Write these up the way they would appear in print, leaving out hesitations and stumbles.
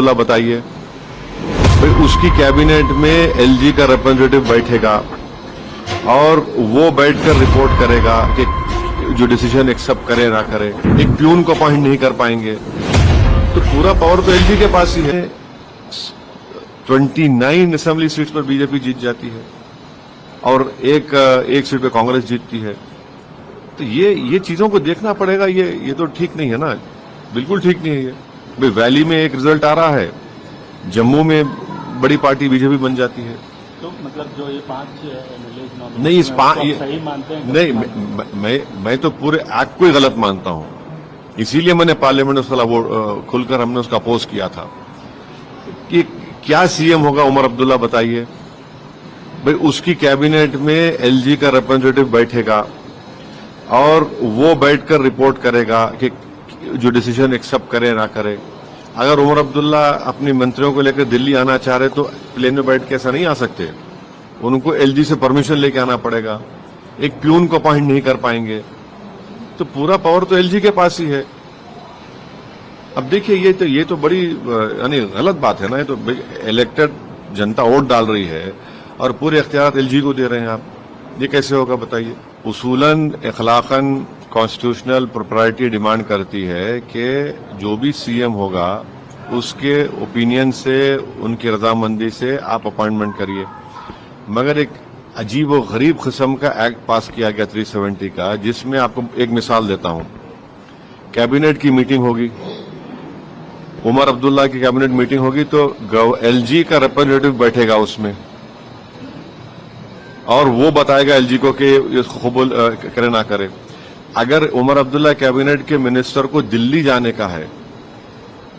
अब्दुल्ला बताइए भाई, उसकी कैबिनेट में एलजी का रिप्रेजेंटेटिव बैठेगा और वो बैठकर रिपोर्ट करेगा कि जो डिसीजन एक्सेप्ट करे ना करे। एक प्यून को अपॉइंट नहीं कर पाएंगे, तो पूरा पावर तो एलजी के पास ही है। 29 असेंबली सीट्स पर बीजेपी जीत जाती है और एक सीट पे कांग्रेस जीतती है। तो ये चीजों को देखना पड़ेगा। ये तो ठीक नहीं है ना, बिल्कुल ठीक नहीं है ये। भाई वैली में एक रिजल्ट आ रहा है, जम्मू में बड़ी पार्टी बीजेपी बन जाती है। तो मतलब जो ये 5 एमएलए नहीं, इस सही मानते हैं? नहीं, मैं तो पूरे एक्ट को ही गलत मानता हूं। इसीलिए मैंने पार्लियामेंट में उसका खुलकर हमने उसका अपोज किया था कि क्या सीएम होगा उमर अब्दुल्ला बताइए भाई, उसकी कैबिनेट में एलजी का रिप्रेजेंटेटिव बैठेगा और वो बैठकर रिपोर्ट करेगा कि जो डिसीजन एक्सेप्ट करे ना करे। अगर उमर अब्दुल्ला अपने मंत्रियों को लेकर दिल्ली आना चाह रहे तो प्लेन में बैठ के ऐसा नहीं आ सकते, उनको एलजी से परमिशन लेके आना पड़ेगा। एक प्यून को अपॉइंट नहीं कर पाएंगे, तो पूरा पावर तो एलजी के पास ही है। अब देखिए, ये तो बड़ी यानी गलत बात है ना। ये तो इलेक्टेड जनता वोट डाल रही है और पूरे इख्तियार एलजी को दे रहे हैं आप। ये कैसे होगा बताइए? उसूलन अखलाकन कॉन्स्टिट्यूशनल प्रोप्राइटी डिमांड करती है कि जो भी सीएम होगा उसके ओपिनियन से, उनकी रजामंदी से आप अपॉइंटमेंट करिए। मगर एक अजीब व गरीब किस्म का एक्ट पास किया गया 370 का, जिसमें आपको एक मिसाल देता हूं। कैबिनेट की मीटिंग होगी, उमर अब्दुल्ला की कैबिनेट मीटिंग होगी, तो एलजी का रिप्रेजेंटेटिव बैठेगा उसमें और वो बताएगा एलजी को कि इसको कबूल करे ना करे। अगर उमर अब्दुल्ला कैबिनेट के मिनिस्टर को दिल्ली जाने का है,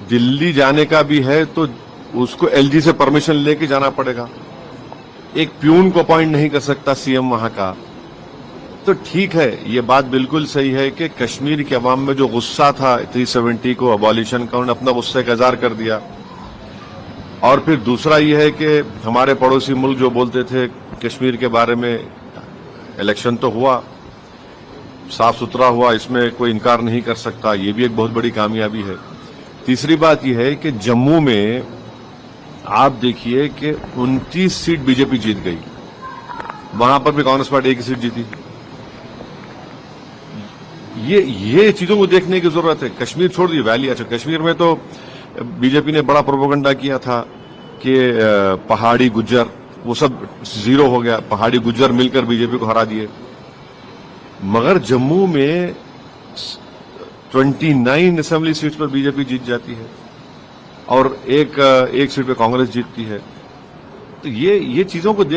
दिल्ली जाने का भी है, तो उसको एलजी से परमिशन लेके जाना पड़ेगा। एक प्यून को अपॉइंट नहीं कर सकता सीएम वहां का। तो ठीक है, ये बात बिल्कुल सही है कि कश्मीर के अवाम में जो गुस्सा था 370 को अबॉलिशन का, उन्होंने अपना गुस्सा का इजहार कर दिया। और फिर दूसरा ये है कि हमारे पड़ोसी मुल्क जो बोलते थे कश्मीर के बारे में, इलेक्शन तो हुआ, साफ सुथरा हुआ, इसमें कोई इनकार नहीं कर सकता। ये भी एक बहुत बड़ी कामयाबी है। तीसरी बात यह है कि जम्मू में आप देखिए कि 29 सीट बीजेपी जीत गई, वहां पर भी कांग्रेस पार्टी एक सीट जीती। ये चीजों को देखने की जरूरत है। कश्मीर छोड़ दिए, वैली। अच्छा, कश्मीर में तो बीजेपी ने बड़ा प्रोपेगेंडा किया था कि पहाड़ी गुज्जर, वो सब जीरो हो गया। पहाड़ी गुज्जर मिलकर बीजेपी को हरा दिए। मगर जम्मू में 29 असेंबली सीट्स पर बीजेपी जीत जाती है और एक सीट पे कांग्रेस जीतती है। तो ये चीजों को देख